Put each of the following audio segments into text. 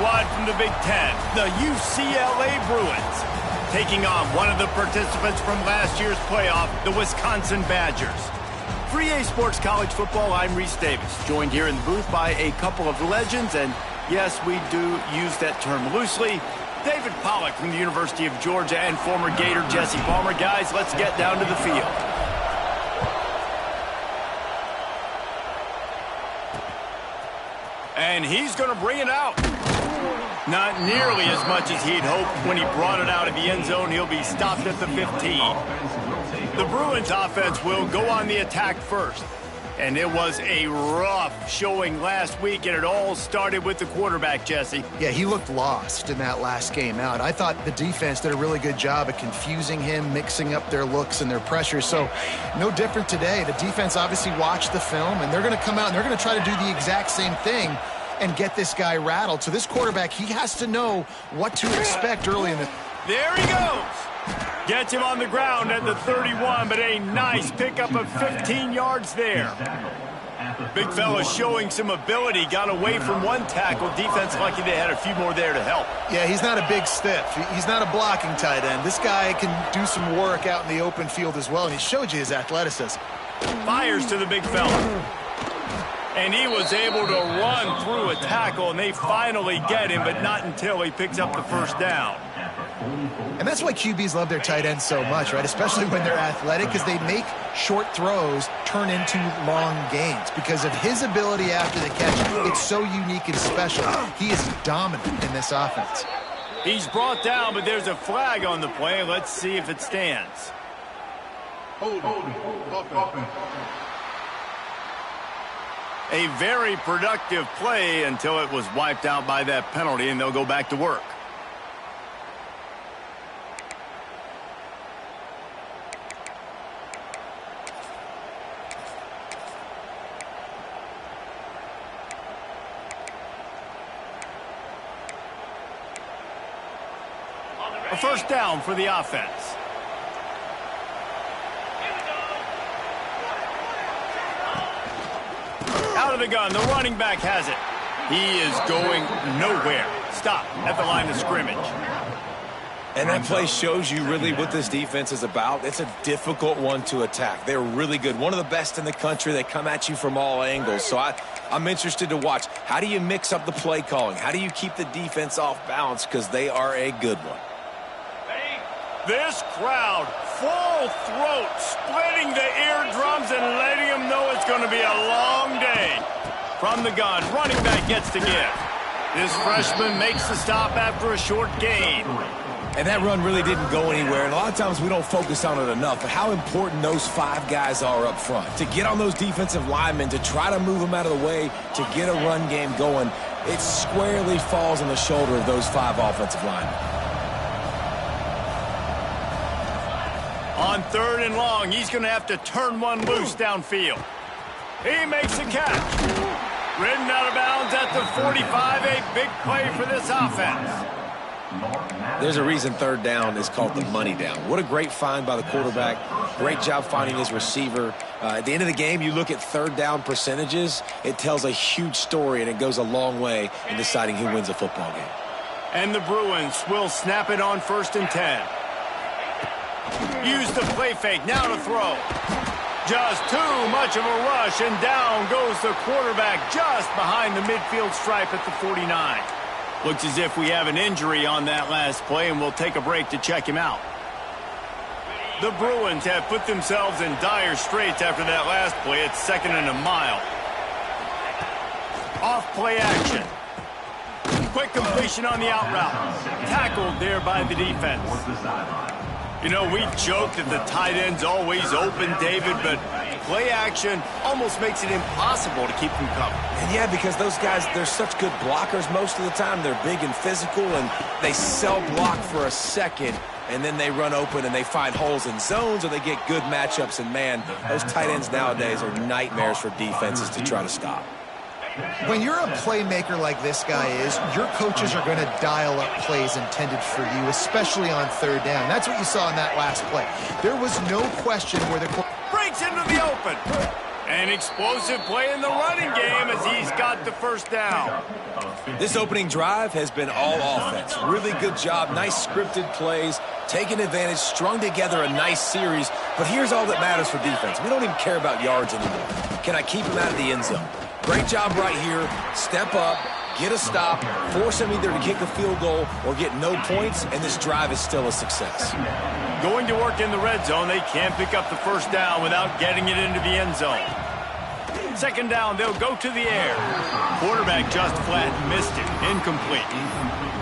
squad from the Big Ten, the UCLA Bruins, taking on one of the participants from last year's playoff, the Wisconsin Badgers. For EA Sports College Football, I'm Reese Davis, joined here in the booth by a couple of legends, and yes, we do use that term loosely. David Pollack from the University of Georgia and former Gator Jesse Palmer. Guys, let's get down to the field. And he's going to bring it out. Not nearly as much as he'd hoped when he brought it out of the end zone. He'll be stopped at the 15. The Bruins offense will go on the attack first. And it was a rough showing last week, and it all started with the quarterback, Jesse. Yeah, he looked lost in that last game out. I thought the defense did a really good job of confusing him, mixing up their looks and their pressures. So no different today. The defense obviously watched the film, and they're going to come out and they're going to try to do the exact same thing and get this guy rattled. So this quarterback, he has to know what to expect early in the... There he goes. Gets him on the ground at the 31, but a nice pickup of 15 yards there. Big fella showing some ability. Got away from one tackle. Defense lucky they had a few more there to help. Yeah, he's not a big stiff. He's not a blocking tight end. This guy can do some work out in the open field as well, and he showed you his athleticism. Fires to the big fella. And he was able to run through a tackle, and they finally get him, but not until he picks up the first down. And that's why QBs love their tight ends so much, right? Especially when they're athletic, because they make short throws turn into long gains. Because of his ability after the catch, it's so unique and special. He is dominant in this offense. He's brought down, but there's a flag on the play. Let's see if it stands. A very productive play until it was wiped out by that penalty, and they'll go back to work. A first down for the offense. Out of the gun, the running back has it. He is going nowhere. Stop at the line of scrimmage. And that play shows you really what this defense is about. It's a difficult one to attack. They're really good. One of the best in the country. They come at you from all angles. So I'm interested to watch. How do you mix up the play calling? How do you keep the defense off balance? Because they are a good one. This crowd, full throat, splitting the eardrums and letting them know it's going to be a long day. From the gun, running back gets to give. This freshman makes the stop after a short gain. And that run really didn't go anywhere. And a lot of times we don't focus on it enough, but how important those five guys are up front. To get on those defensive linemen, to try to move them out of the way, to get a run game going, it squarely falls on the shoulder of those five offensive linemen. On third and long, he's going to have to turn one loose downfield. He makes a catch. Ridden out of bounds at the 45, a big play for this offense. There's a reason third down is called the money down. What a great find by the quarterback. Great job finding his receiver. At the end of the game, you look at third down percentages. It tells a huge story, and it goes a long way in deciding who wins a football game. And the Bruins will snap it on 1st and 10. Use the play fake, now to throw. Just too much of a rush, and down goes the quarterback just behind the midfield stripe at the 49. Looks as if we have an injury on that last play, and we'll take a break to check him out. The Bruins have put themselves in dire straits after that last play. It's 2nd and a mile. Off play action. Quick completion on the out route. Tackled there by the defense. You know, we joked that the tight end's always open, David, but play action almost makes it impossible to keep them covered. And yeah, because those guys, they're such good blockers most of the time. They're big and physical, and they sell block for a second, and then they run open and they find holes in zones, or they get good matchups. And, man, those tight ends nowadays are nightmares for defenses to try to stop. When you're a playmaker like this guy is, your coaches are going to dial up plays intended for you, especially on third down. That's what you saw in that last play. There was no question where the... Breaks into the open. An explosive play in the running game as he's got the first down. This opening drive has been all offense. Really good job, nice scripted plays, taking advantage, strung together a nice series. But here's all that matters for defense. We don't even care about yards anymore. Can I keep him out of the end zone? Great job right here. Step up, get a stop, force him either to kick a field goal or get no points, and this drive is still a success. Going to work in the red zone, they can't pick up the first down without getting it into the end zone. Second down, they'll go to the air. Quarterback just flat missed it. Incomplete.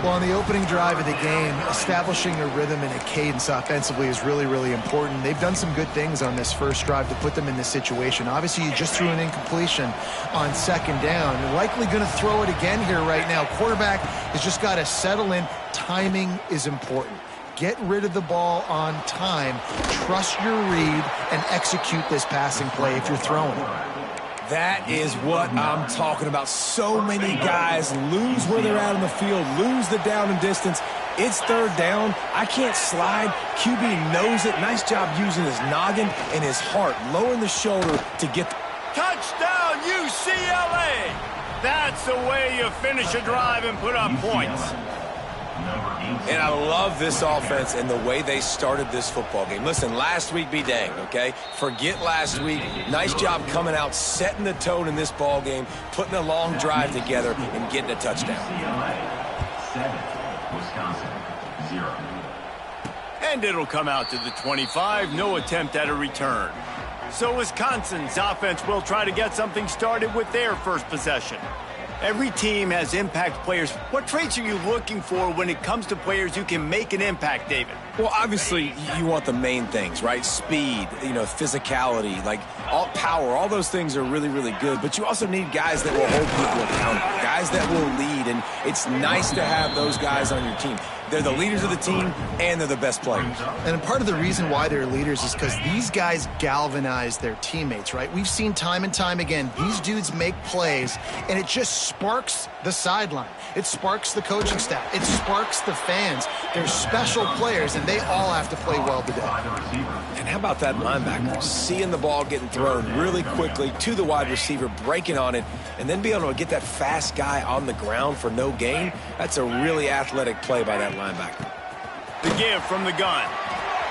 Well, on the opening drive of the game, establishing a rhythm and a cadence offensively is really, really important. They've done some good things on this first drive to put them in this situation. Obviously, you just threw an incompletion on second down. You're likely going to throw it again here right now. Quarterback has just got to settle in. Timing is important. Get rid of the ball on time. Trust your read and execute this passing play if you're throwing it. That is what I'm talking about. So many guys lose where they're at on the field, lose the down and distance. It's third down. I can't slide. QB knows it. Nice job using his noggin and his heart, lowering the shoulder to get the touchdown, UCLA! That's the way you finish a drive and put up points. And I love this offense and the way they started this football game. Listen, last week be danged, okay? Forget last week. Nice job coming out, setting the tone in this ball game, putting a long drive together, and getting a touchdown. 7, Wisconsin, 0. And it'll come out to the 25. No attempt at a return. So Wisconsin's offense will try to get something started with their first possession. Every team has impact players. What traits are you looking for when it comes to players who can make an impact, David? Well, obviously, you want the main things, right? Speed, physicality, like all power. All those things are really, really good. But you also need guys that will hold people accountable, guys that will lead. And it's nice to have those guys on your team. They're the leaders of the team, and they're the best players. And part of the reason why they're leaders is because these guys galvanize their teammates, right? We've seen time and time again, these dudes make plays, and it just sparks the sideline. It sparks the coaching staff. It sparks the fans. They're special players, and they all have to play well today. And how about that linebacker? Seeing the ball getting thrown really quickly to the wide receiver, breaking on it, and then be able to get that fast guy on the ground for no gain. That's a really athletic play by that linebacker. The give from the gun.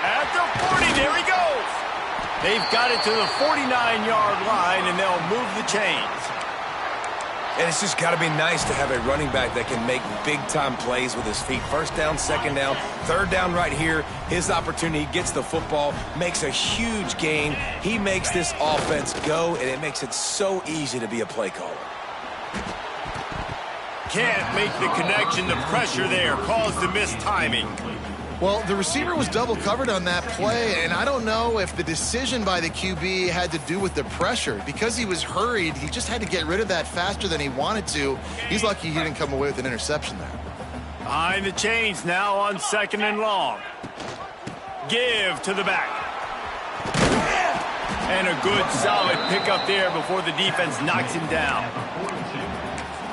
At the 40, there he goes. They've got it to the 49-yard line, and they'll move the chains. And it's just got to be nice to have a running back that can make big-time plays with his feet. First down, second down, third down right here. His opportunity, he gets the football, makes a huge gain. He makes this offense go, and it makes it so easy to be a play caller. Can't make the connection. The pressure there caused the missed timing. Well, the receiver was double covered on that play, and I don't know if the decision by the QB had to do with the pressure. Because he was hurried, he just had to get rid of that faster than he wanted to. He's lucky he didn't come away with an interception there. Behind the chains now on second and long. Give to the back. And a good solid pickup there before the defense knocks him down.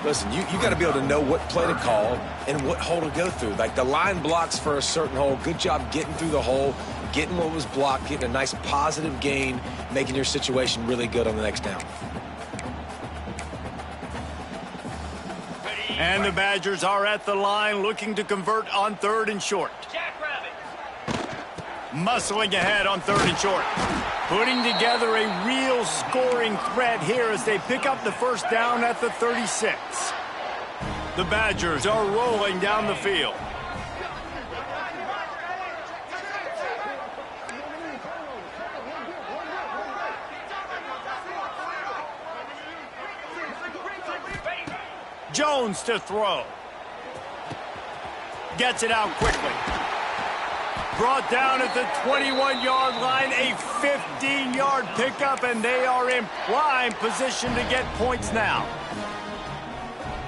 Listen, you got to be able to know what play to call and what hole to go through. Like the line blocks for a certain hole. Good job getting through the hole, getting what was blocked, getting a nice positive gain, making your situation really good on the next down. And the Badgers are at the line looking to convert on third and short. Muscling ahead on third and short. Putting together a real scoring threat here as they pick up the first down at the 36. The Badgers are rolling down the field. Jones to throw. Gets it out quickly. Brought down at the 21-yard line, a 15-yard pickup, and they are in prime position to get points now.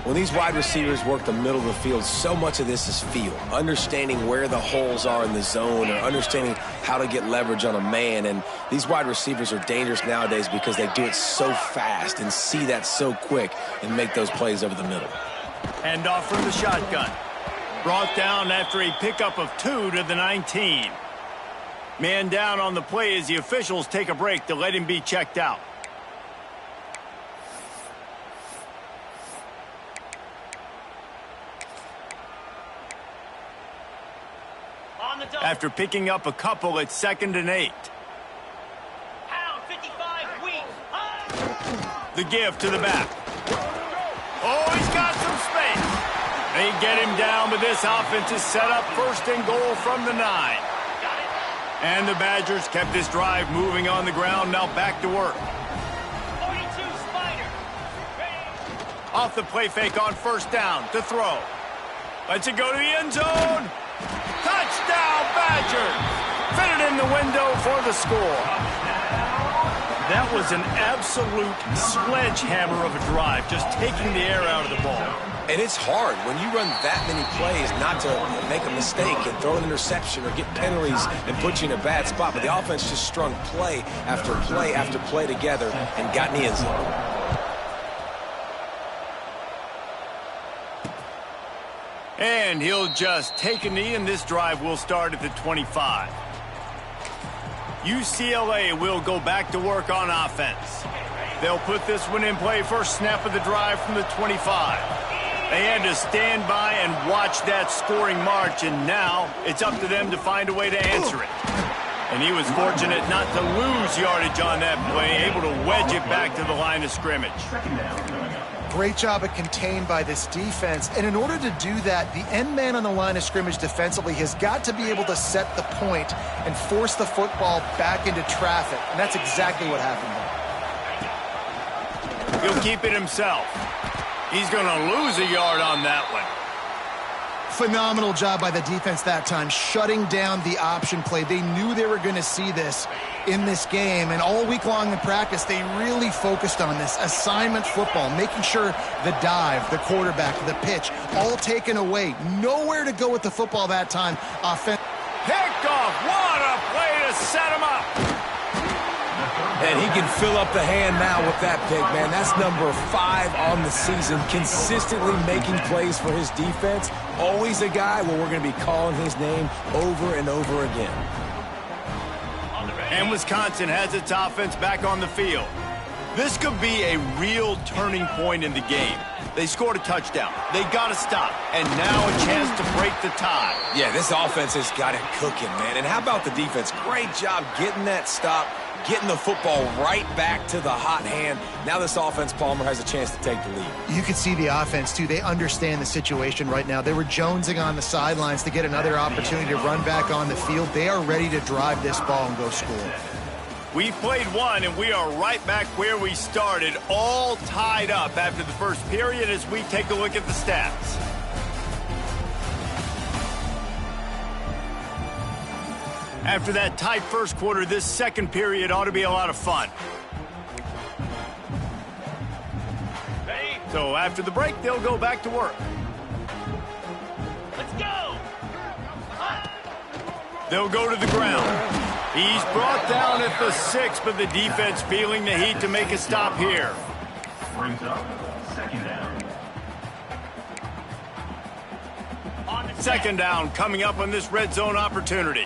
When these wide receivers work the middle of the field, so much of this is feel. Understanding where the holes are in the zone or understanding how to get leverage on a man. And these wide receivers are dangerous nowadays because they do it so fast and see that so quick and make those plays over the middle. Hand off from the shotgun. Brought down after a pickup of 2 to the 19. Man down on the play as the officials take a break to let him be checked out. After picking up a couple at 2nd and 8. The give to the back. Oh, he's got some space. They get him down, but this offense is set up 1st and goal from the 9. And the Badgers kept this drive moving on the ground, now back to work. 42 Spider. Off the play fake on 1st down to throw. Lets it go to the end zone. Touchdown, Badgers! Fitted in the window for the score. That was an absolute sledgehammer of a drive, just taking the air out of the ball. And it's hard when you run that many plays not to make a mistake and throw an interception or get penalties and put you in a bad spot. But the offense just strung play after play after play together and got in the end zone. And he'll just take a knee, and this drive will start at the 25. UCLA will go back to work on offense. They'll put this one in play, first snap of the drive from the 25. They had to stand by and watch that scoring march, and now it's up to them to find a way to answer it. And he was fortunate not to lose yardage on that play, able to wedge it back to the line of scrimmage. Great job of contained by this defense. And in order to do that, the end man on the line of scrimmage defensively has got to be able to set the point and force the football back into traffic. And that's exactly what happened there. He'll keep it himself. He's going to lose a yard on that one. Phenomenal job by the defense that time, shutting down the option play. They knew they were going to see this in this game, and all week long in practice, they really focused on this assignment football, making sure the dive, the quarterback, the pitch, all taken away. Nowhere to go with the football that time. Picked off. What a play to set him up. And he can fill up the hand now with that pick, man. That's number 5 on the season, consistently making plays for his defense. Always a guy where we're going to be calling his name over and over again. And Wisconsin has its offense back on the field. This could be a real turning point in the game. They scored a touchdown. They got to stop. And now a chance to break the tie. Yeah, this offense has got it cooking, man. And how about the defense? Great job getting that stop, getting the football right back to the hot hand. Now this offense, Palmer, has a chance to take the lead. You can see the offense, too. They understand the situation right now. They were jonesing on the sidelines to get another opportunity to run back on the field. They are ready to drive this ball and go score. We've played one, and we are right back where we started, all tied up after the first period as we take a look at the stats. After that tight first quarter, this second period ought to be a lot of fun. So after the break, they'll go back to work. Let's go! They'll go to the ground. He's brought down at the 6, but the defense feeling the heat to make a stop here. Brings up 2nd down. Second down coming up on this red zone opportunity.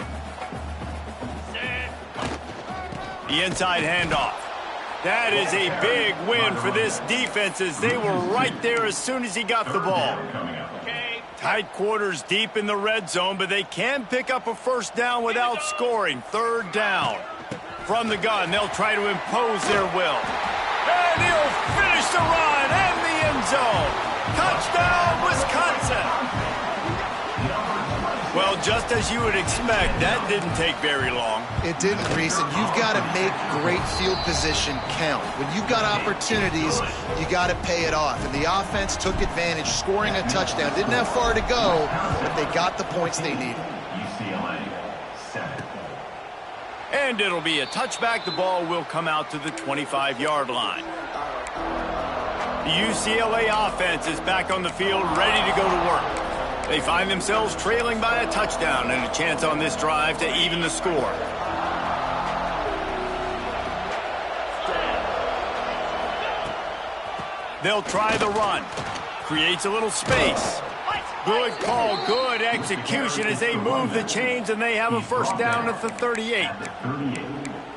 The inside handoff. That is a big win for this defense as they were right there as soon as he got the ball. Tight quarters deep in the red zone, but they can pick up a first down without scoring. 3rd down. From the gun, they'll try to impose their will. And he'll finish the run and the end zone. Touchdown, Wisconsin. Well, just as you would expect, that didn't take very long. It didn't, Reese, and you've got to make great field position count. When you've got opportunities, you got to pay it off. And the offense took advantage, scoring a touchdown. Didn't have far to go, but they got the points they needed. UCLA 7. And it'll be a touchback. The ball will come out to the 25-yard line. The UCLA offense is back on the field, ready to go to work. They find themselves trailing by a touchdown and a chance on this drive to even the score. They'll try the run. Creates a little space. Good call, good execution as they move the chains, and they have a first down at the 38.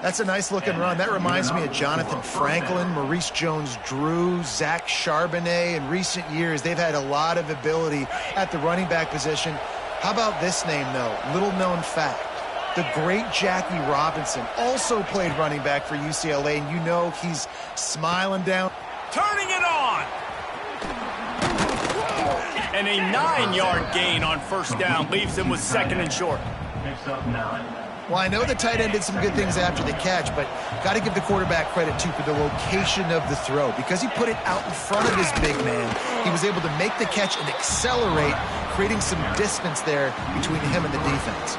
That's a nice-looking run. That reminds me of Jonathan Franklin, Maurice Jones-Drew, Zach Charbonnet. In recent years, they've had a lot of ability at the running back position. How about this name, though? Little known fact. The great Jackie Robinson also played running back for UCLA, and you know he's smiling down. Turning it on. And a 9-yard gain on first down leaves him with 2nd and short. Picks up 9. Well, I know the tight end did some good things after the catch, but got to give the quarterback credit, too, for the location of the throw. Because he put it out in front of his big man, he was able to make the catch and accelerate, creating some distance there between him and the defense.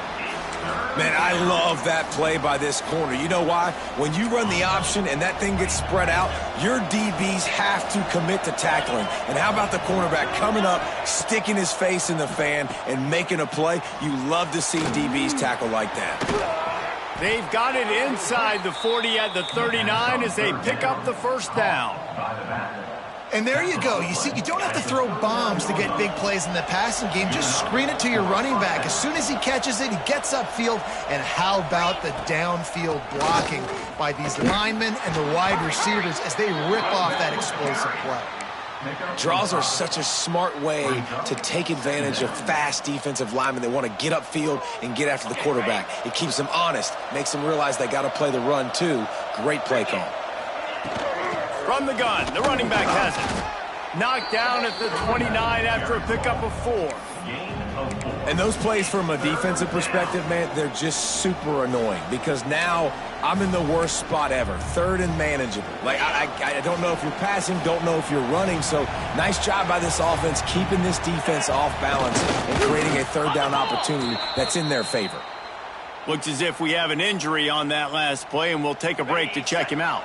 Man, I love that play by this corner. You know why? When you run the option and that thing gets spread out, your DBs have to commit to tackling. And how about the cornerback coming up, sticking his face in the fan, and making a play? You love to see DBs tackle like that. They've got it inside the 40 at the 39 as they pick up the first down. And there you go. You see, you don't have to throw bombs to get big plays in the passing game. Just screen it to your running back. As soon as he catches it, he gets upfield. And how about the downfield blocking by these linemen and the wide receivers as they rip off that explosive play? Draws are such a smart way to take advantage of fast defensive linemen that want to get upfield and get after the quarterback. It keeps them honest, makes them realize they got to play the run too. Great play call. From the gun, the running back has it. Knocked down at the 29 after a pickup of 4. And those plays from a defensive perspective, man, they're just super annoying because now I'm in the worst spot ever, 3rd and manageable. Like, I don't know if you're passing, don't know if you're running, so nice job by this offense keeping this defense off balance and creating a 3rd down opportunity that's in their favor. Looks as if we have an injury on that last play, and we'll take a break to check him out.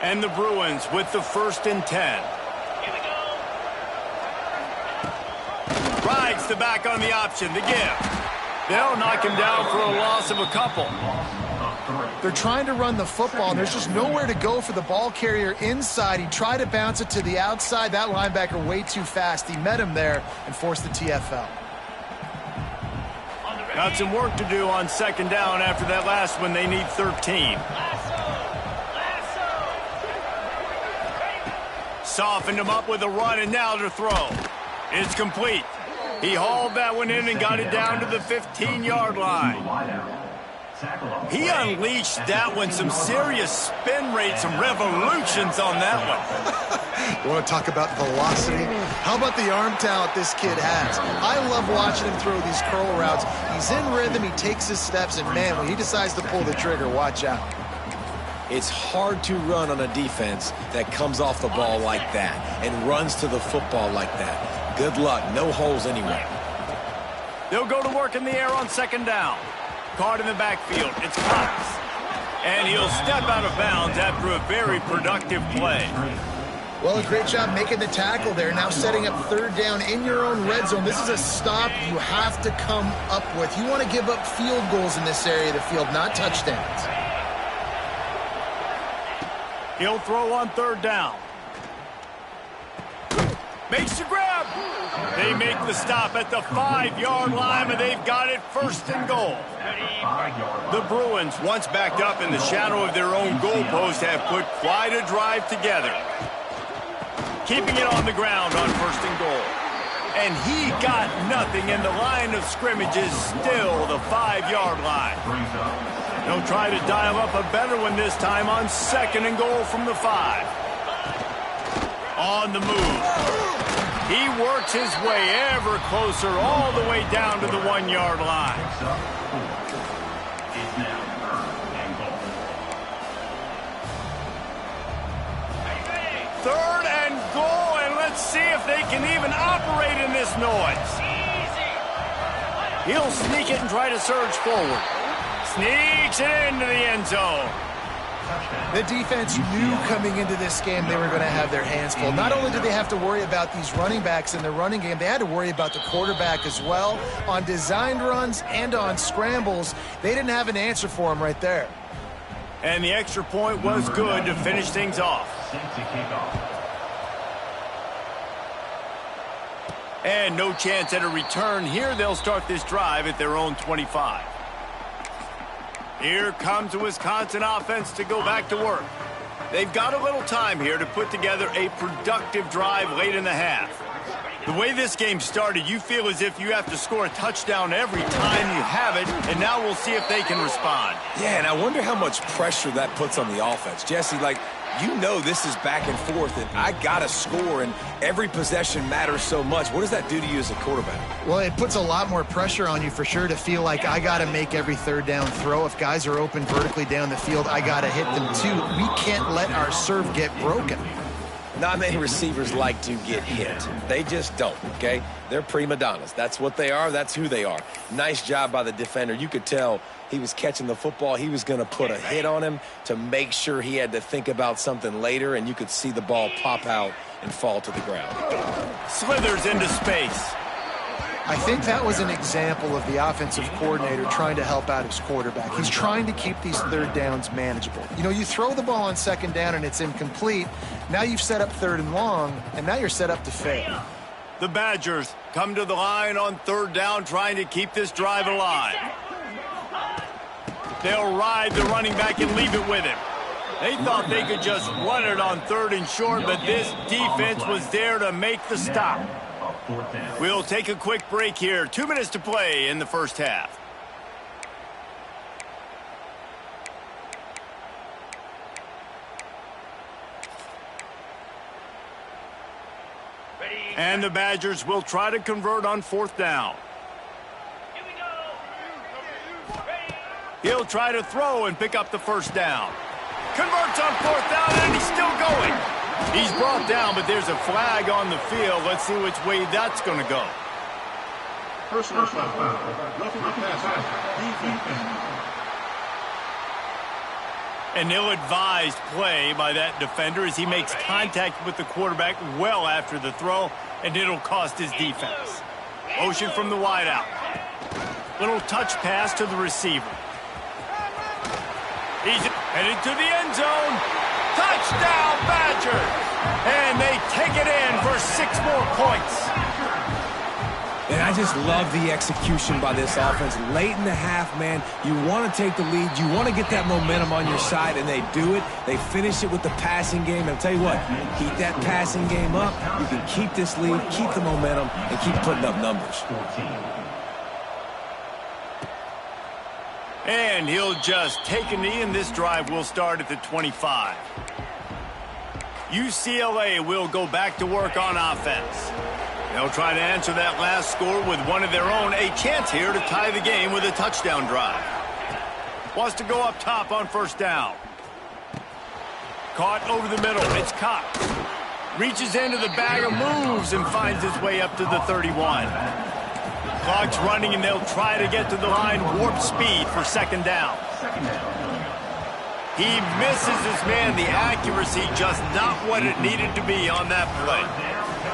And the Bruins with the 1st and 10. Rides the back on the option, the give. They'll knock him down for a loss of a couple. They're trying to run the football, and there's just nowhere to go for the ball carrier inside. He tried to bounce it to the outside. That linebacker way too fast. He met him there and forced the TFL. Got some work to do on 2nd down after that last one. They need 13. Softened him up with a run, and now to throw. It's complete. He hauled that one in and got it down to the 15-yard line. He unleashed that one. Some serious spin rates, some revolutions on that one. You want to talk about velocity? How about the arm talent this kid has? I love watching him throw these curl routes. He's in rhythm, he takes his steps, and man, when he decides to pull the trigger, watch out. It's hard to run on a defense that comes off the ball like that and runs to the football like that. Good luck. No holes anywhere. They'll go to work in the air on 2nd down. Caught in the backfield. It's Cox. And he'll step out of bounds after a very productive play. Well, a great job making the tackle there. Now setting up 3rd down in your own red zone. This is a stop you have to come up with. You want to give up field goals in this area of the field, not touchdowns. He'll throw on 3rd down. Makes the grab. They make the stop at the 5-yard line, and they've got it 1st and goal. The Bruins, once backed up in the shadow of their own goalpost, have put quite a drive together. Keeping it on the ground on 1st and goal. And he got nothing, and the line of scrimmage is still the 5-yard line. They'll try to dial up a better one this time on 2nd and goal from the 5. On the move. He works his way ever closer all the way down to the 1-yard line. Third and goal, and let's see if they can even operate in this noise. He'll sneak it and try to surge forward. Sneaks it into the end zone. The defense knew coming into this game they were going to have their hands full. Not only did they have to worry about these running backs in the running game, they had to worry about the quarterback as well. On designed runs and on scrambles, they didn't have an answer for him right there. And the extra point was good to finish things off. And no chance at a return here. They'll start this drive at their own 25. Here comes the Wisconsin offense to go back to work. They've got a little time here to put together a productive drive late in the half. The way this game started, you feel as if you have to score a touchdown every time you have it, and now we'll see if they can respond. Yeah, and I wonder how much pressure that puts on the offense. Jesse, like, you know this is back and forth, and I got to score, and every possession matters so much. What does that do to you as a quarterback? Well, it puts a lot more pressure on you for sure to feel like I got to make every third down throw. If guys are open vertically down the field, I got to hit them too. We can't let our serve get broken. Not many receivers like to get hit. They just don't, okay? They're prima donnas. That's what they are. That's who they are. Nice job by the defender. You could tell he was catching the football. He was going to put a hit on him to make sure he had to think about something later, and you could see the ball pop out and fall to the ground. Slithers into space. I think that was an example of the offensive coordinator trying to help out his quarterback. He's trying to keep these third downs manageable. You know, you throw the ball on second down and it's incomplete. Now you've set up third and long, and now you're set up to fail. The Badgers come to the line on third down, trying to keep this drive alive. They'll ride the running back and leave it with him. They thought they could just run it on third and short, but this defense was there to make the stop. We'll take a quick break here. 2 minutes to play in the first half. And the Badgers will try to convert on fourth down. He'll try to throw and pick up the first down. Converts on fourth down, and he's still going. He's brought down, but there's a flag on the field. Let's see which way that's going to go. Personal foul. Roughing the passer. An ill-advised play by that defender as he makes contact with the quarterback well after the throw, and it'll cost his defense. Motion from the wideout. Little touch pass to the receiver. He's headed to the end zone. Touchdown, Badgers! And they take it in for 6 more points. And I just love the execution by this offense. Late in the half, man, you want to take the lead. You want to get that momentum on your side, and they do it. They finish it with the passing game. And I'll tell you what, keep that passing game up. You can keep this lead, keep the momentum, and keep putting up numbers. And he'll just take a knee, and this drive will start at the 25. UCLA will go back to work on offense. They'll try to answer that last score with one of their own. A chance here to tie the game with a touchdown drive. Wants to go up top on first down. Caught over the middle. It's Cox. Reaches into the bag of moves and finds his way up to the 31. Clock's running, and they'll try to get to the line. Warp speed for second down. He misses his man. The accuracy just not what it needed to be on that play.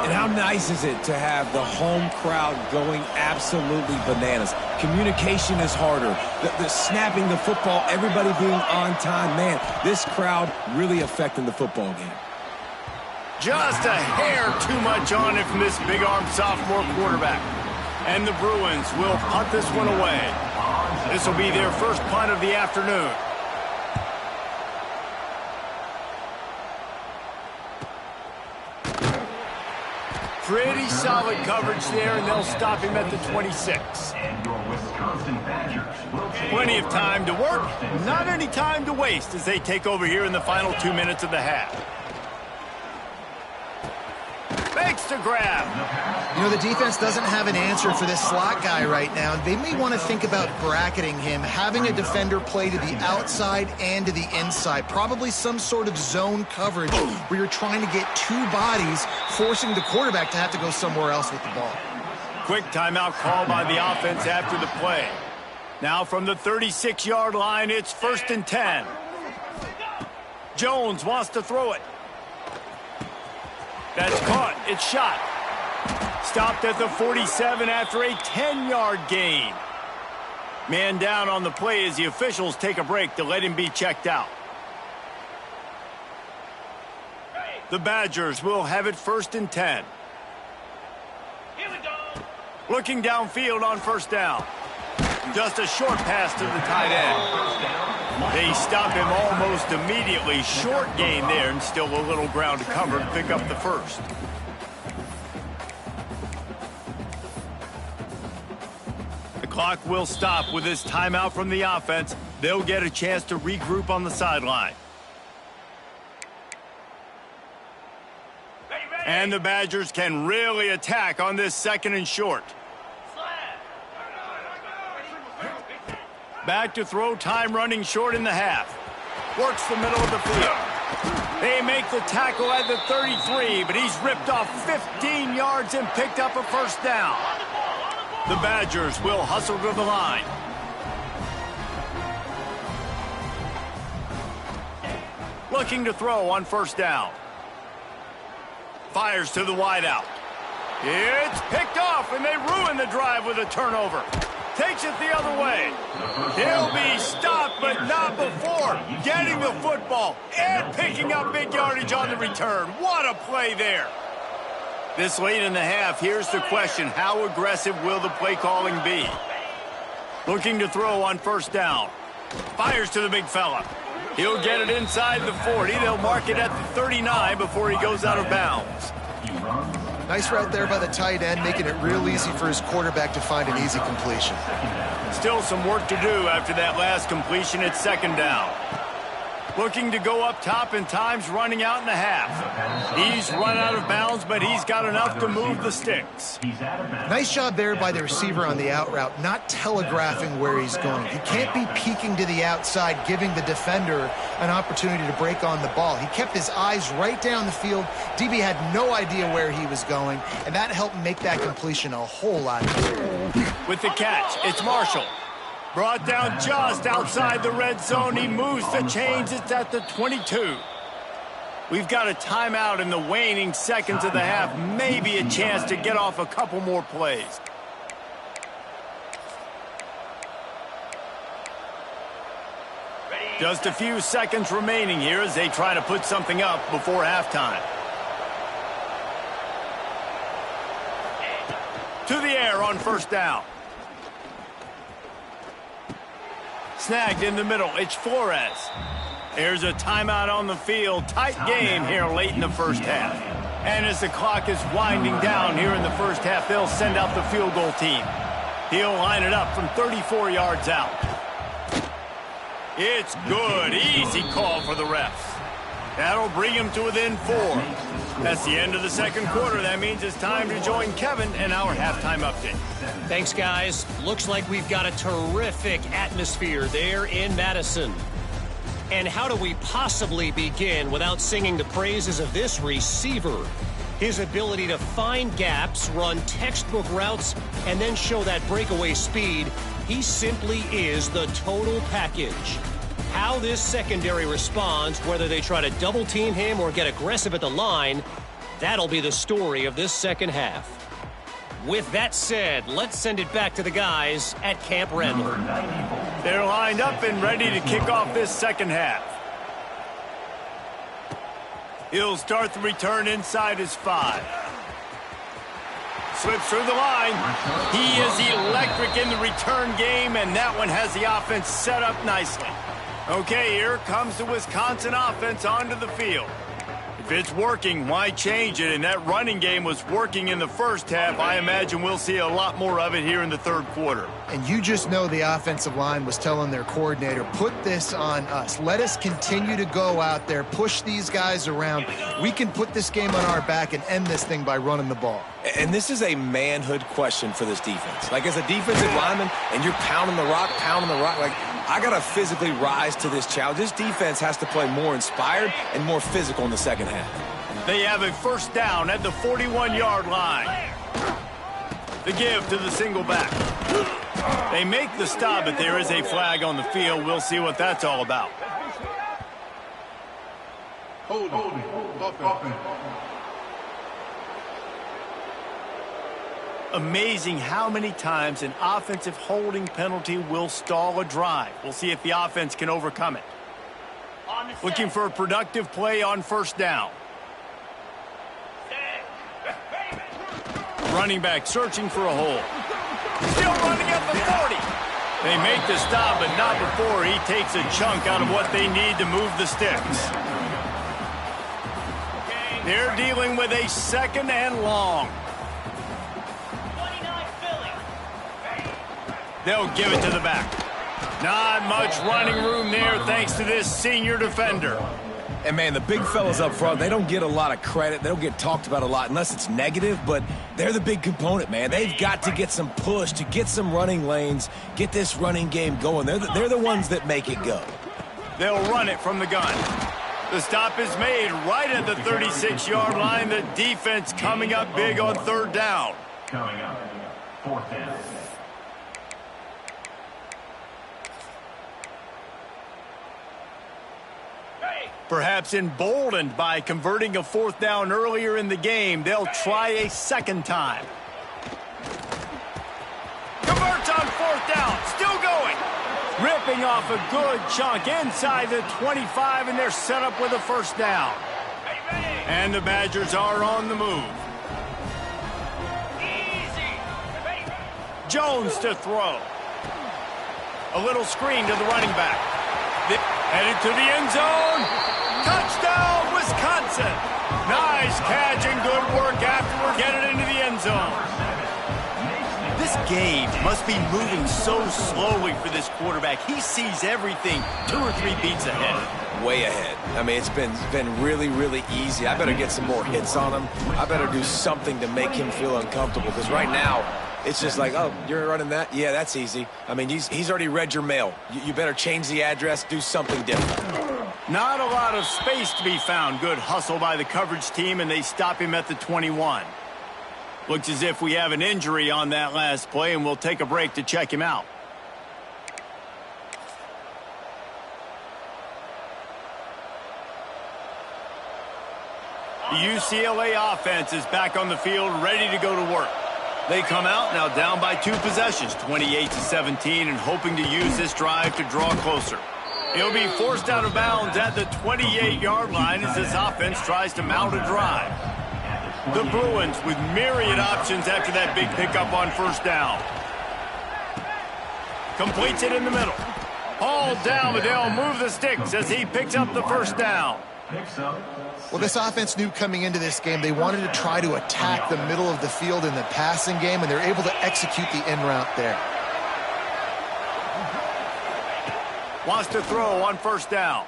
And how nice is it to have the home crowd going absolutely bananas? Communication is harder. The snapping the football, everybody being on time. Man, this crowd really affecting the football game. Just a hair too much on it from this big-armed sophomore quarterback. And the Bruins will punt this one away. This will be their first punt of the afternoon. Pretty solid coverage there, and they'll stop him at the 26. Plenty of time to work, not any time to waste as they take over here in the final 2 minutes of the half. Makes the grab. You know, the defense doesn't have an answer for this slot guy right now. They may want to think about bracketing him, having a defender play to the outside and to the inside. Probably some sort of zone coverage where you're trying to get 2 bodies, forcing the quarterback to have to go somewhere else with the ball. Quick timeout call by the offense after the play. Now from the 36-yard line, it's 1st and 10. Jones wants to throw it. That's caught. It's shot. Stopped at the 47 after a 10-yard gain. Man down on the play as the officials take a break to let him be checked out. The Badgers will have it 1st and 10. Here we go. Looking downfield on first down. Just a short pass to the tight end. They stop him almost immediately. Short gain there, and still a little ground to cover to pick up the first. Clock will stop with this timeout from the offense. They'll get a chance to regroup on the sideline. And the Badgers can really attack on this 2nd and short. Back to throw, time running short in the half. Works the middle of the field. They make the tackle at the 33, but he's ripped off 15 yards and picked up a first down. The Badgers will hustle to the line. Looking to throw on first down. Fires to the wideout. It's picked off, and they ruin the drive with a turnover. Takes it the other way. He'll be stopped, but not before getting the football and picking up big yardage on the return. What a play there. This late in the half, here's the question. How aggressive will the play calling be? Looking to throw on first down. Fires to the big fella. He'll get it inside the 40. They'll mark it at the 39 before he goes out of bounds. Nice route there by the tight end, making it real easy for his quarterback to find an easy completion. Still some work to do after that last completion at 2nd down. Looking to go up top, and time's running out in the half. He's run out of bounds, but he's got enough to move the sticks. Nice job there by the receiver on the out route, not telegraphing where he's going. He can't be peeking to the outside, giving the defender an opportunity to break on the ball. He kept his eyes right down the field. DB had no idea where he was going, and that helped make that completion a whole lot easier. With the catch, it's Marshall. Brought down just outside the red zone. He moves the chains. It's at the 22. We've got a timeout in the waning seconds of the half. Maybe a chance to get off a couple more plays. Just a few seconds remaining here as they try to put something up before halftime. To the air on first down. Snagged in the middle. It's Flores. There's a timeout on the field. Tight game here late in the first half. And as the clock is winding down here in the first half, they'll send out the field goal team. He'll line it up from 34 yards out. It's good. Easy call for the refs. That'll bring him to within 4. That's the end of the 2nd quarter. That means it's time to join Kevin in our halftime update. Thanks, guys. Looks like we've got a terrific atmosphere there in Madison. And how do we possibly begin without singing the praises of this receiver? His ability to find gaps, run textbook routes, and then show that breakaway speed. He simply is the total package. How this secondary responds, whether they try to double team him or get aggressive at the line, that'll be the story of this second half. With that said, let's send it back to the guys at Camp Randall. They're lined up and ready to kick off this second half. He'll start the return inside his 5. Slips through the line. He is electric in the return game, and that one has the offense set up nicely. Okay, here comes the Wisconsin offense onto the field. If it's working, why change it? And that running game was working in the first half. I imagine we'll see a lot more of it here in the 3rd quarter. And you just know the offensive line was telling their coordinator, put this on us. Let us continue to go out there, push these guys around. We can put this game on our back and end this thing by running the ball. And this is a manhood question for this defense. Like, as a defensive lineman, and you're pounding the rock, like, I got to physically rise to this challenge. This defense has to play more inspired and more physical in the second half. They have a first down at the 41-yard line. The give to the single back. They make the stop, but there is a flag on the field. We'll see what that's all about. Hold. Amazing how many times an offensive holding penalty will stall a drive. We'll see if the offense can overcome it. Looking for a productive play on first down. Running back searching for a hole. Still running at the 40. They make the stop, but not before he takes a chunk out of what they need to move the sticks. They're dealing with a 2nd and long. They'll give it to the back. Not much running room there thanks to this senior defender. And, man, the big fellas up front, they don't get a lot of credit. They don't get talked about a lot unless it's negative, but they're the big component, man. They've got to get some push, to get some running lanes, get this running game going. They're the ones that make it go. They'll run it from the gun. The stop is made right at the 36-yard line. The defense coming up big on third down. Coming up, fourth down. Perhaps emboldened by converting a fourth down earlier in the game, they'll try a second time. Converts on fourth down, still going. Ripping off a good chunk inside the 25, and they're set up with a first down. And the Badgers are on the move. Jones to throw. A little screen to the running back. Headed to the end zone. Touchdown, Wisconsin. Nice catch and good work afterward. Get it into the end zone. This game must be moving so slowly for this quarterback. He sees everything 2 or 3 beats ahead. Way ahead. I mean, it's been really, really easy. I better get some more hits on him. I better do something to make him feel uncomfortable, because right now, it's just like, oh, you're running that? Yeah, that's easy. I mean, he's already read your mail. You better change the address, do something different. Not a lot of space to be found. Good hustle by the coverage team, and they stop him at the 21. Looks as if we have an injury on that last play, and we'll take a break to check him out. The UCLA offense is back on the field, ready to go to work. They come out now down by 2 possessions, 28-17, and hoping to use this drive to draw closer. He'll be forced out of bounds at the 28-yard line as this offense tries to mount a drive. The Bruins with myriad options after that big pickup on first down. Completes it in the middle. Hauled down, but they'll move the sticks as he picks up the first down. Well, this offense knew coming into this game they wanted to try to attack the middle of the field in the passing game, and they're able to execute the in route there. Wants to throw on first down.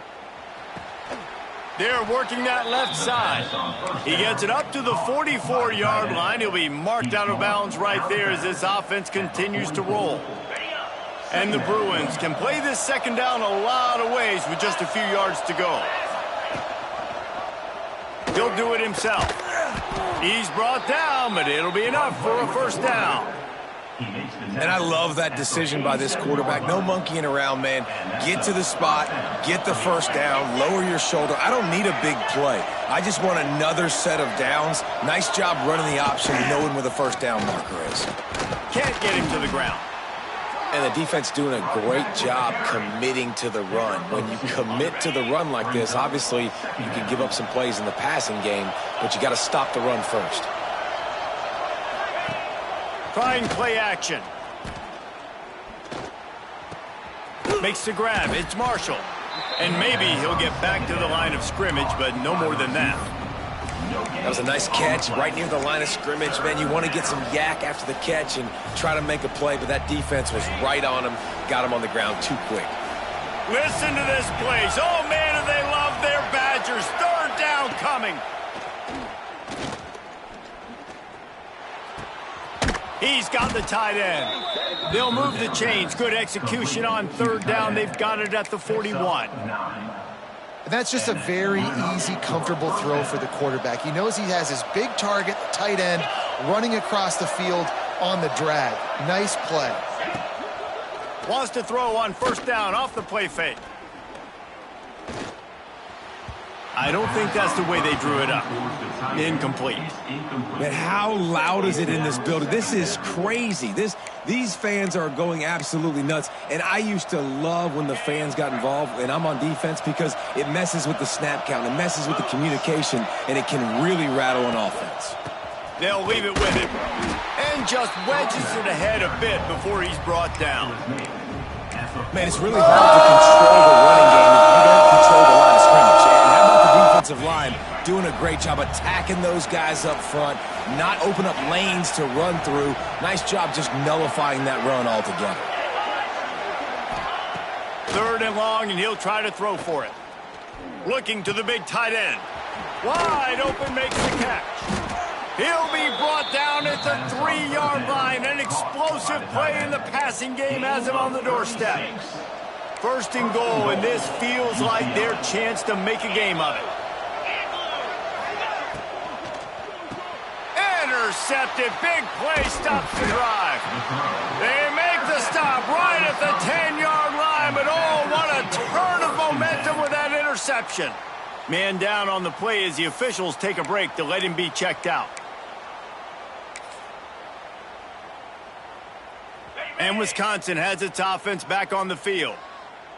They're working that left side. He gets it up to the 44-yard line. He'll be marked out of bounds right there as this offense continues to roll. And the Bruins can play this second down a lot of ways with just a few yards to go. He'll do it himself. He's brought down, but it'll be enough for a first down. And I love that decision by this quarterback. No monkeying around, man. Get to the spot, get the first down, lower your shoulder. I don't need a big play. I just want another set of downs. Nice job running the option, knowing where the first down marker is. Can't get him to the ground. And the defense doing a great job committing to the run. When you commit to the run like this, obviously you can give up some plays in the passing game, but you got to stop the run first. Trying play action. Makes the grab. It's Marshall. And maybe he'll get back to the line of scrimmage, but no more than that. That was a nice catch right near the line of scrimmage. Man, you want to get some yak after the catch and try to make a play, but that defense was right on him, got him on the ground too quick. Listen to this place. Oh, man, do they love their Badgers. Third down coming. He's got the tight end. They'll move the chains. Good execution on third down. They've got it at the 41. That's just a very easy, comfortable throw for the quarterback. He knows he has his big target, the tight end, running across the field on the drag. Nice play. Wants to throw on first down off the play fake. I don't think that's the way they drew it up. Incomplete. Man, how loud is it in this building? This is crazy. These fans are going absolutely nuts. And I used to love when the fans got involved, and I'm on defense, because it messes with the snap count. It messes with the communication, and it can really rattle an offense. They'll leave it with him. And just wedges it ahead a bit before he's brought down. Man, it's really hard to control the running game if you don't control the line of scrimmage. And how about the defensive line doing a great job attacking those guys up front, not open up lanes to run through. Nice job just nullifying that run altogether. 3rd and long, and he'll try to throw for it. Looking to the big tight end. Wide open, makes the catch. He'll be brought down at the 3-yard line. An explosive play in the passing game has him on the doorstep. 1st and goal, and this feels like their chance to make a game of it. Intercepted. Big play stops the drive. They make the stop right at the 10-yard line, but oh, what a turn of momentum with that interception. Man down on the play as the officials take a break to let him be checked out. And Wisconsin has its offense back on the field.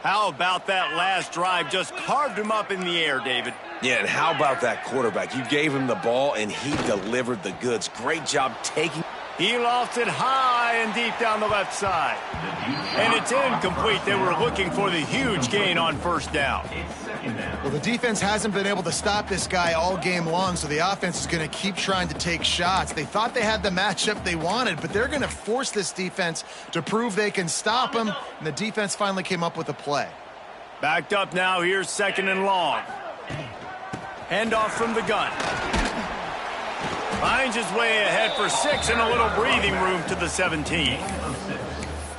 How about that last drive? Just carved him up in the air, David. Yeah, and how about that quarterback? You gave him the ball, and he delivered the goods. Great job taking. He lofts it high and deep down the left side. And it's incomplete. They were looking for the huge gain on 1st down. Well, the defense hasn't been able to stop this guy all game long, so the offense is going to keep trying to take shots. They thought they had the matchup they wanted, but they're going to force this defense to prove they can stop him, and the defense finally came up with a play. Backed up now. Here's 2nd and long. Handoff from the gun. Finds his way ahead for 6 and a little breathing room to the 17.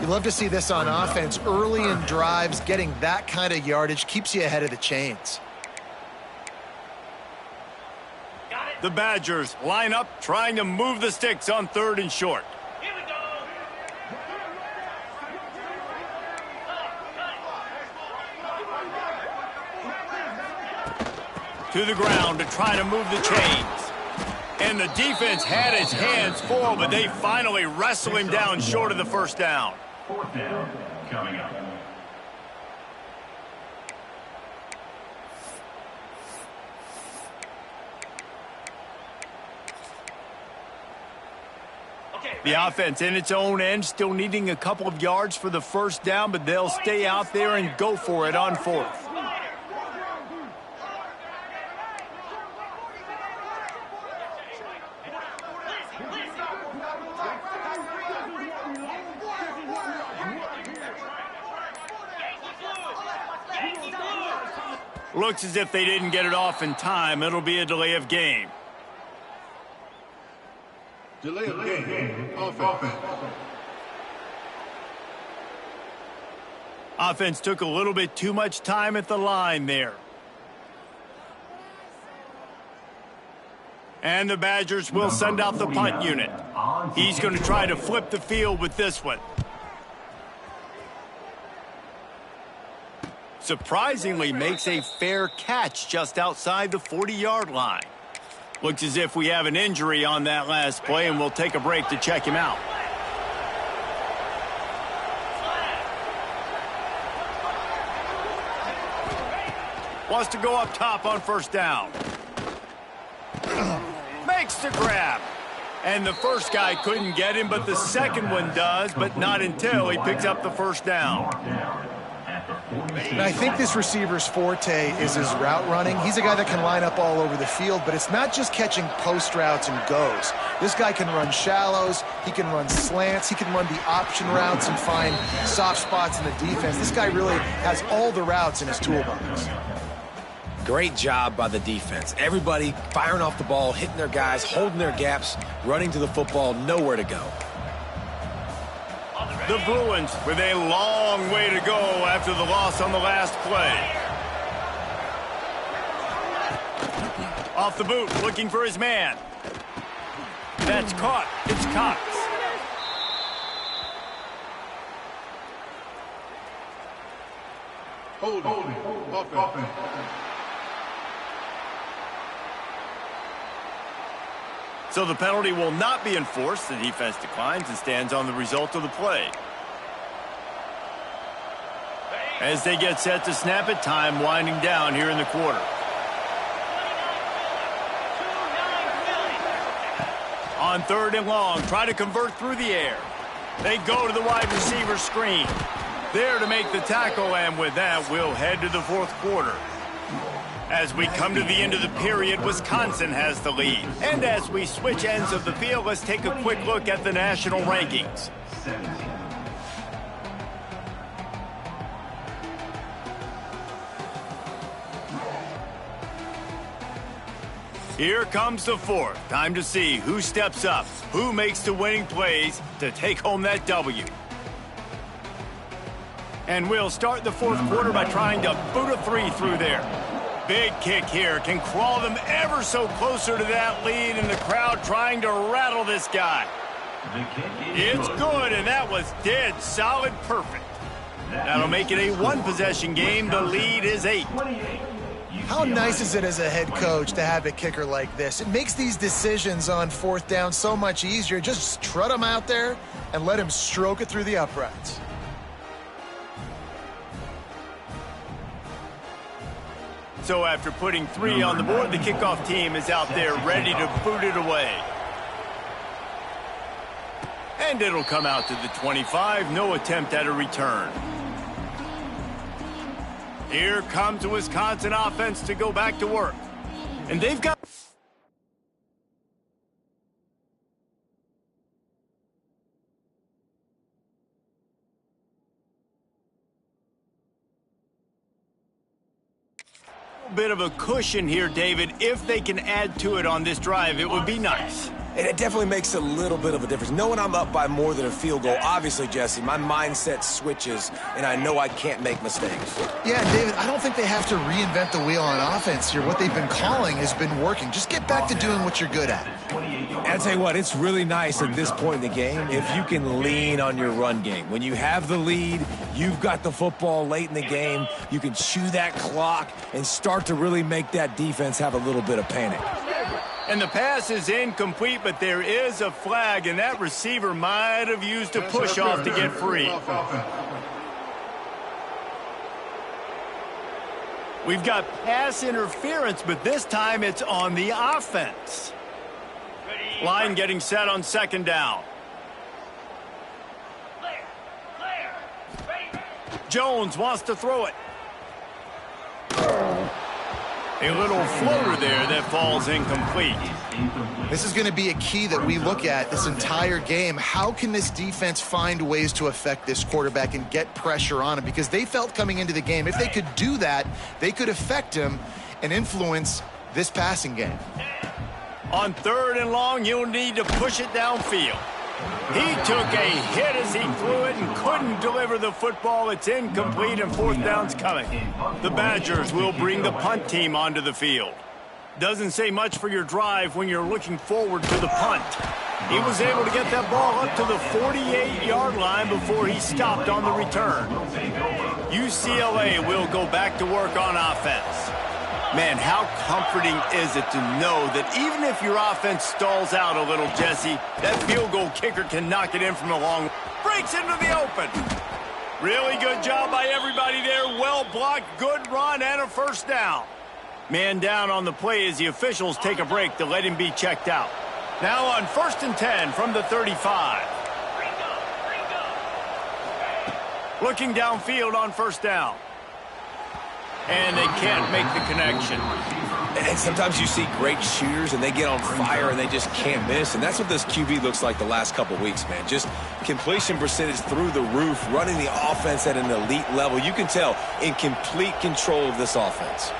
You love to see this on offense. Early in drives, getting that kind of yardage keeps you ahead of the chains. The Badgers line up, trying to move the sticks on 3rd and short. Here we go. To the ground to try to move the chains. And the defense had his hands full, but they finally wrestle him down short of the 1st down. 4th down coming up. The offense in its own end, still needing a couple of yards for the 1st down, but they'll stay out there and go for it on 4th. Looks as if they didn't get it off in time. It'll be a delay of game. Delay of game. Offense. Offense took a little bit too much time at the line there. And the Badgers will send out the punt unit. He's going to try to flip the field with this one. Surprisingly makes a fair catch just outside the 40-yard line. Looks as if we have an injury on that last play, and we'll take a break to check him out. Wants to go up top on 1st down. Makes the grab. And the first guy couldn't get him, but the second one does, but not until he picks up the 1st down. And I think this receiver's forte is his route running. He's a guy that can line up all over the field, but it's not just catching post routes and goes. This guy can run shallows, he can run slants, he can run the option routes and find soft spots in the defense. This guy really has all the routes in his toolbox. Great job by the defense. Everybody firing off the ball, hitting their guys, holding their gaps, running to the football, nowhere to go. The Bruins with a long way to go after the loss on the last play. Off the boot, looking for his man. That's caught. It's Cox. Holding. Offense. So the penalty will not be enforced. The defense declines and stands on the result of the play. As they get set to snap it, time winding down here in the quarter. On 3rd and long, try to convert through the air. They go to the wide receiver screen. There to make the tackle, and with that, we'll head to the 4th quarter. As we come to the end of the period, Wisconsin has the lead. And as we switch ends of the field, let's take a quick look at the national rankings. Here comes the fourth. Time to see who steps up, who makes the winning plays to take home that W. And we'll start the fourth quarter by trying to boot a three through there. Big kick here can crawl them ever so closer to that lead, and the crowd trying to rattle this guy. It's good, and that was dead solid perfect. That'll make it a one-possession game. The lead is 8. How nice is it as a head coach to have a kicker like this? It makes these decisions on fourth down so much easier. Just trot him out there and let him stroke it through the uprights. So after putting 3 on the board, the kickoff team is out there ready to boot it away. And it'll come out to the 25. No attempt at a return. Here comes the Wisconsin offense to go back to work. And they've got... a bit of a cushion here, David. If they can add to it on this drive, it would be nice. And it definitely makes a little bit of a difference. Knowing I'm up by more than a field goal, obviously, Jesse, my mindset switches, and I know I can't make mistakes. Yeah, David, I don't think they have to reinvent the wheel on offense here. What they've been calling has been working. Just get back to doing what you're good at. And I'll tell you what, it's really nice at this point in the game if you can lean on your run game. When you have the lead, you've got the football late in the game, you can chew that clock and start to really make that defense have a little bit of panic. And the pass is incomplete, but there is a flag, and that receiver might have used a push-off to get free. We've got pass interference, but this time it's on the offense. Line getting set on second down. Jones wants to throw it. A little floater there that falls incomplete. This is going to be a key that we look at this entire game. How can this defense find ways to affect this quarterback and get pressure on him? Because they felt coming into the game, if they could do that, they could affect him and influence this passing game. On 3rd and long, you'll need to push it downfield. He took a hit as he threw it and couldn't deliver the football. It's incomplete, and 4th down's coming. The Badgers will bring the punt team onto the field. Doesn't say much for your drive when you're looking forward to the punt. He was able to get that ball up to the 48-yard line before he stopped on the return. UCLA will go back to work on offense. Man, how comforting is it to know that even if your offense stalls out a little, Jesse, that field goal kicker can knock it in from the long. Breaks into the open. Really good job by everybody there. Well blocked, good run, and a 1st down. Man down on the play as the officials take a break to let him be checked out. Now on 1st and 10 from the 35. Looking downfield on 1st down. And they can't make the connection. And sometimes you see great shooters, and they get on fire, and they just can't miss. And that's what this QB looks like the last couple weeks, man. Just completion percentage through the roof, running the offense at an elite level. You can tell in complete control of this offense.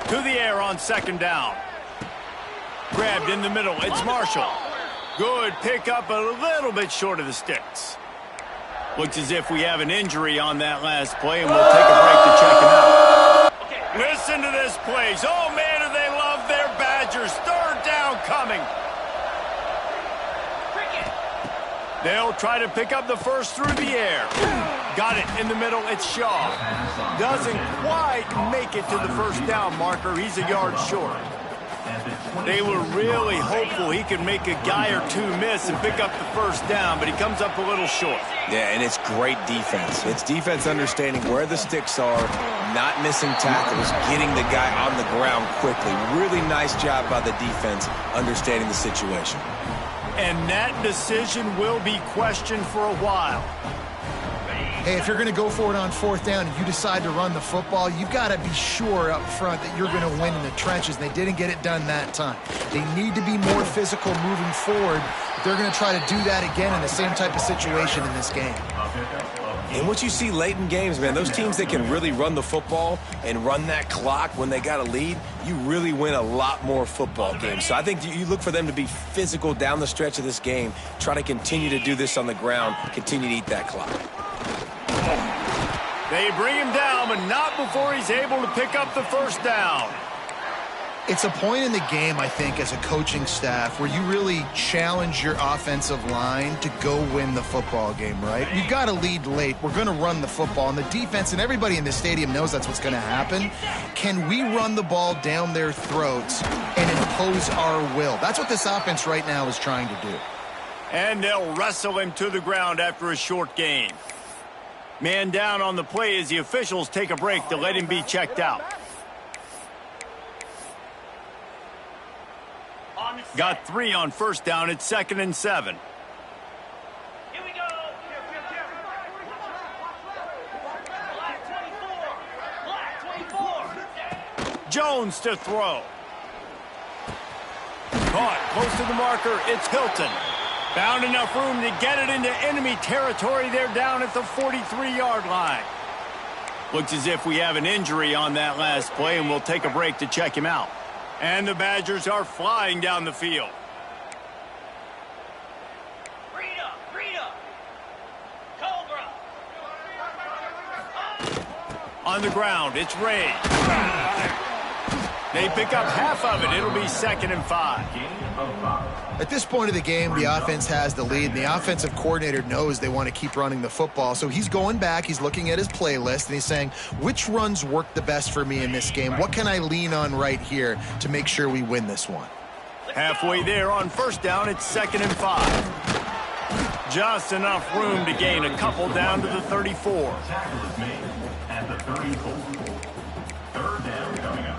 To the air on 2nd down. Grabbed in the middle. It's Marshall. Good pickup, a little bit short of the sticks. Looks as if we have an injury on that last play, and we'll take a break to check him out. Listen to this place. Oh, man, do they love their Badgers. 3rd down coming. They'll try to pick up the first through the air. Got it in the middle. It's Shaw. Doesn't quite make it to the 1st down marker. He's a yard short. They were really hopeful he could make a guy or two miss and pick up the 1st down, but he comes up a little short. Yeah, and it's great defense. It's defense understanding where the sticks are, not missing tackles, getting the guy on the ground quickly. Really nice job by the defense understanding the situation. And that decision will be questioned for a while. Hey, if you're going to go for it on 4th down and you decide to run the football, you've got to be sure up front that you're going to win in the trenches, and they didn't get it done that time. They need to be more physical moving forward. They're going to try to do that again in the same type of situation in this game. And what you see late in games, man, those teams that can really run the football and run that clock when they got a lead, you really win a lot more football games. So I think you look for them to be physical down the stretch of this game, try to continue to do this on the ground, continue to eat that clock. They bring him down, but not before he's able to pick up the first down. It's a point in the game, I think, as a coaching staff where you really challenge your offensive line to go win the football game, right? We've got to lead late. We're going to run the football. And the defense and everybody in the stadium knows that's what's going to happen. Can we run the ball down their throats and impose our will? That's what this offense right now is trying to do. And they'll wrestle him to the ground after a short gain. Man down on the play as the officials take a break to let him be checked out. Got 3 on first down. It's 2nd and 7. Here we go. Black 24. Jones to throw. Caught close to the marker. It's Hilton. Found enough room to get it into enemy territory. They're down at the 43-yard line. Looks as if we have an injury on that last play, and we'll take a break to check him out. And the Badgers are flying down the field. Rita. Cobra. On the ground, it's Ray. They pick up half of it. It'll be 2nd and 5. At this point of the game, the offense has the lead, and the offensive coordinator knows they want to keep running the football. So he's going back, he's looking at his playlist, and he's saying, which runs work the best for me in this game? What can I lean on right here to make sure we win this one? Halfway there on first down, it's 2nd and 5. Just enough room to gain a couple down to the 34. Tackle is made at the 34. Third down coming up.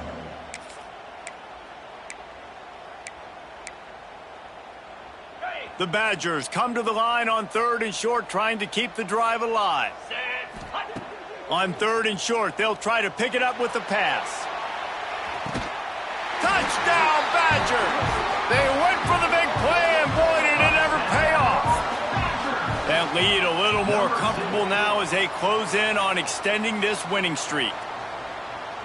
The Badgers come to the line on 3rd and short, trying to keep the drive alive. On 3rd and short, they'll try to pick it up with the pass. Touchdown, Badgers! They went for the big play, and boy, did it ever pay off. That lead a little more comfortable now as they close in on extending this winning streak.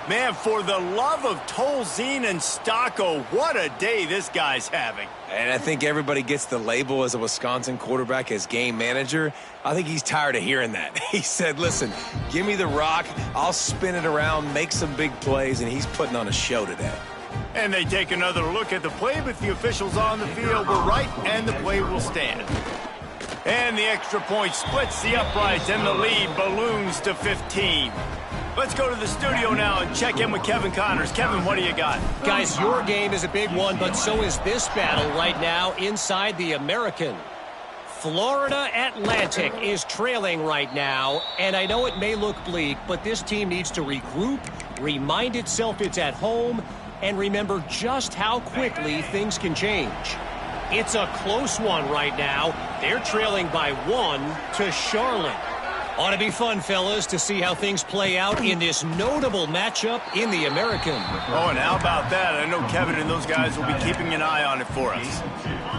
Man, for the love of Tolzien and Stocco, what a day this guy's having. And I think everybody gets the label as a Wisconsin quarterback as game manager. I think he's tired of hearing that. He said, listen, give me the rock, I'll spin it around, make some big plays, and he's putting on a show today. And they take another look at the play, but the officials on the field were right, and the play will stand. And the extra point splits the uprights, and the lead balloons to 15. Let's go to the studio now and check in with Kevin Connors. Kevin, what do you got? Guys, your game is a big one, but so is this battle right now inside the American. Florida Atlantic is trailing right now, and I know it may look bleak, but this team needs to regroup, remind itself it's at home, and remember just how quickly things can change. It's a close one right now. They're trailing by 1 to Charlotte. Ought to be fun, fellas, to see how things play out in this notable matchup in the American. Oh, and how about that? I know Kevin and those guys will be keeping an eye on it for us.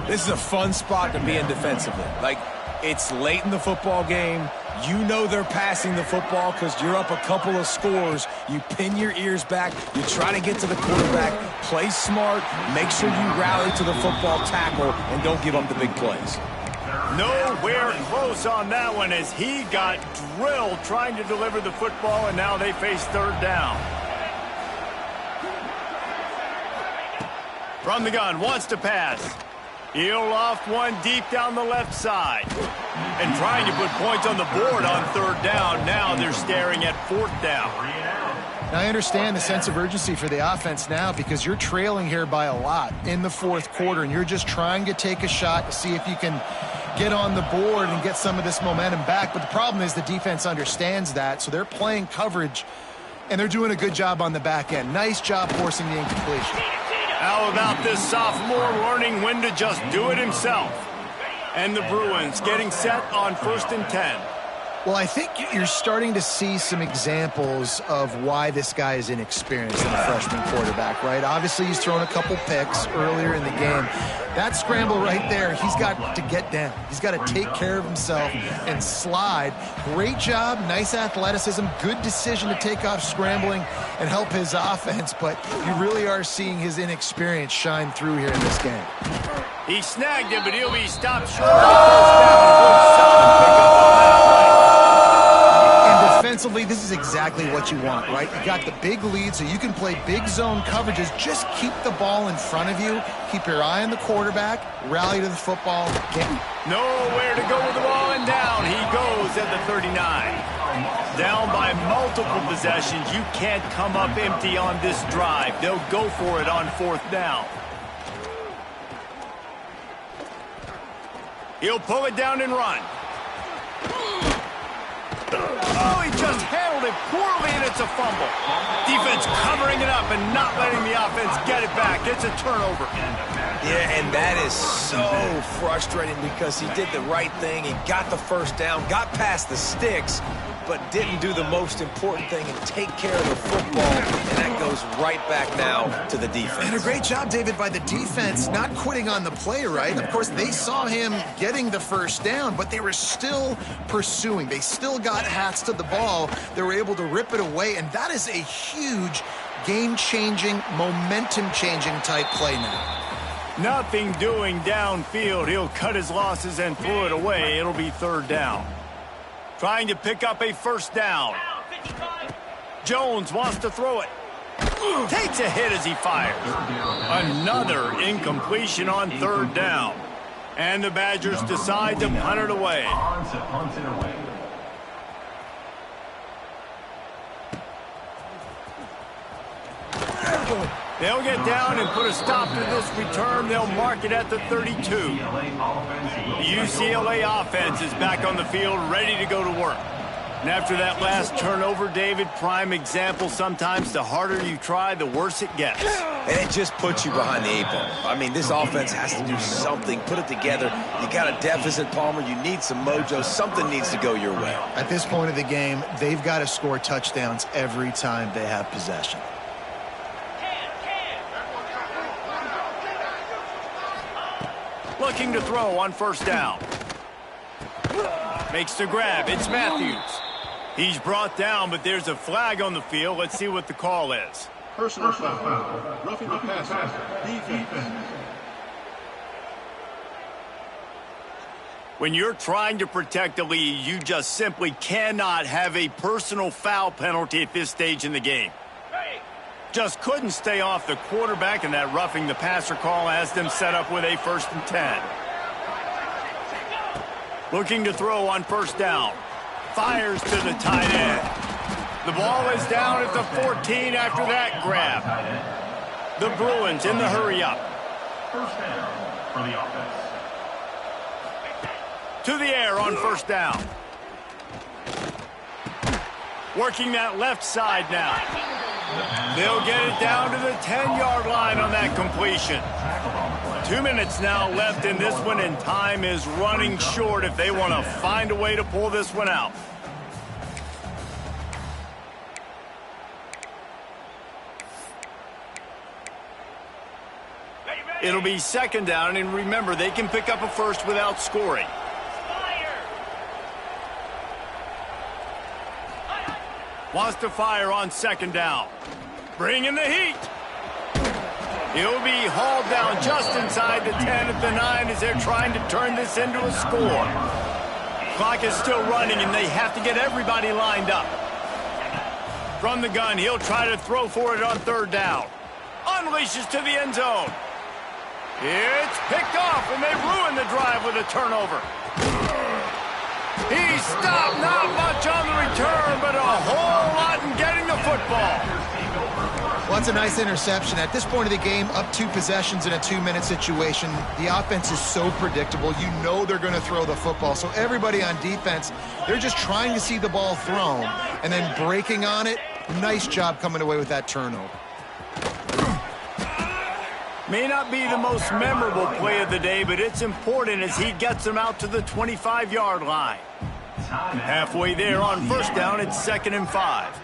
This is a fun spot to be in defensively. Like, it's late in the football game. You know they're passing the football because you're up a couple of scores. You pin your ears back. You try to get to the quarterback. Play smart. Make sure you rally to the football tackle and don't give up the big plays. Nowhere close on that one as he got drilled trying to deliver the football, and now they face 3rd down. From the gun, wants to pass. He'll loft one deep down the left side. And trying to put points on the board on 3rd down. Now they're staring at 4th down. Now, I understand the sense of urgency for the offense now because you're trailing here by a lot in the 4th quarter, and you're just trying to take a shot to see if you can get on the board and get some of this momentum back. But the problem is the defense understands that, so they're playing coverage, and they're doing a good job on the back end. Nice job forcing the incompletion. How about this sophomore learning when to just do it himself? And the Bruins getting set on 1st and 10. Well, I think you're starting to see some examples of why this guy is inexperienced in a freshman quarterback, right? Obviously, he's thrown a couple picks earlier in the game. That scramble right there, he's got to get down. He's got to take care of himself and slide. Great job, nice athleticism, good decision to take off scrambling and help his offense, but you really are seeing his inexperience shine through here in this game. He snagged him, but he'll be stopped short of the first down. Good solid pickup on that play. And defensively, this is exactly what you want, right? You got the big lead, so you can play big zone coverages. Just keep the ball in front of you. Keep your eye on the quarterback. Rally to the football. Nowhere to go with the ball, and down he goes at the 39. Down by multiple possessions. You can't come up empty on this drive. They'll go for it on fourth down. He'll pull it down and run. Oh, he just handled it poorly, and it's a fumble. Defense covering it up and not letting the offense get it back. It's a turnover. Yeah, and that is so frustrating because he did the right thing. He got the first down, got past the sticks, but didn't do the most important thing and take care of the football, and that goes right back now to the defense. And a great job, David, by the defense, not quitting on the play, right? Of course, they saw him getting the first down, but they were still pursuing. They still got hats to the ball. They were able to rip it away, and that is a huge game-changing, momentum-changing type play now. Nothing doing downfield. He'll cut his losses and throw it away. It'll be third down. Trying to pick up a first down. Jones wants to throw it. Takes a hit as he fires. Another incompletion on third down. And the Badgers decide to punt it away. They'll get down and put a stop to this return. They'll mark it at the 32. The UCLA offense is back on the field, ready to go to work. And after that last turnover, David, prime example, sometimes the harder you try, the worse it gets. And it just puts you behind the 8 ball. I mean, this offense has to do something, put it together. You got a deficit, Palmer. You need some mojo. Something needs to go your way. At this point of the game, they've got to score touchdowns every time they have possession. Looking to throw on first down. Makes the grab. It's Matthews. He's brought down, but there's a flag on the field. Let's see what the call is. Personal foul. Roughing the passer. Defense. When you're trying to protect the lead, you just simply cannot have a personal foul penalty at this stage in the game. Just couldn't stay off the quarterback, and that roughing the passer call has them set up with a 1st and 10. Looking to throw on first down. Fires to the tight end. The ball is down at the 14 after that grab. The Bruins in the hurry up. First down for the offense. To the air on first down. Working that left side now. They'll get it down to the 10-yard line on that completion. 2 minutes now left in this one, and time is running short if they want to find a way to pull this one out. It'll be second down, and remember, they can pick up a first without scoring. Wants to fire on second down. Bring in the heat. He'll be hauled down just inside the 10 at the 9 as they're trying to turn this into a score. Clock is still running, and they have to get everybody lined up. From the gun, he'll try to throw for it on third down. Unleashes to the end zone. It's picked off, and they ruin the drive with a turnover. He stopped, not much on the return, but a whole lot in getting the football. Well, that's a nice interception. At this point of the game, up 2 possessions in a 2-minute situation, the offense is so predictable. You know they're going to throw the football. So everybody on defense, they're just trying to see the ball thrown and then breaking on it. Nice job coming away with that turnover. May not be the most memorable play of the day, but it's important as he gets them out to the 25-yard line. Halfway there on first down, it's 2nd and 5.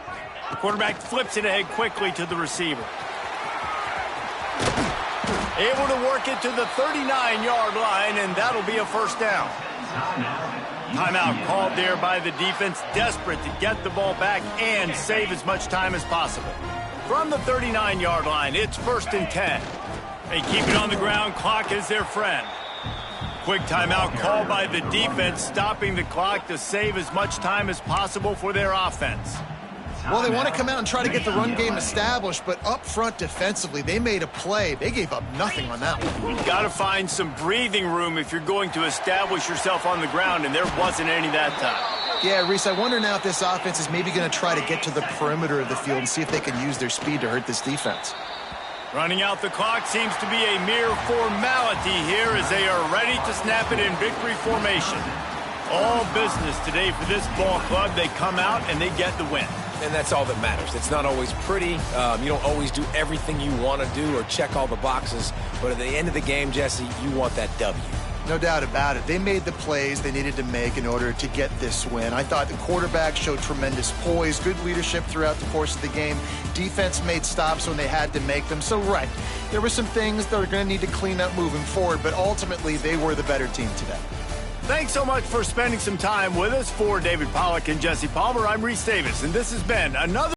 The quarterback flips it ahead quickly to the receiver. Able to work it to the 39-yard line, and that'll be a first down. Timeout called there by the defense, desperate to get the ball back and save as much time as possible. From the 39-yard line, it's 1st and 10. They keep it on the ground. Clock is their friend. Quick timeout called by the defense, stopping the clock to save as much time as possible for their offense. Well, they want to come out and try to get the run game established, but up front defensively, they made a play. They gave up nothing on that one. You've got to find some breathing room if you're going to establish yourself on the ground, and there wasn't any that time. Yeah, Reese, I wonder now if this offense is maybe going to try to get to the perimeter of the field and see if they can use their speed to hurt this defense. Running out the clock seems to be a mere formality here as they are ready to snap it in victory formation. All business today for this ball club. They come out and they get the win. And that's all that matters. It's not always pretty. You don't always do everything you want to do or check all the boxes. But at the end of the game, Jesse, you want that W. No doubt about it. They made the plays they needed to make in order to get this win. I thought the quarterback showed tremendous poise, good leadership throughout the course of the game. Defense made stops when they had to make them. So, right, there were some things that are going to need to clean up moving forward, but ultimately they were the better team today. Thanks so much for spending some time with us. For David Pollack and Jesse Palmer, I'm Reese Davis, and this has been another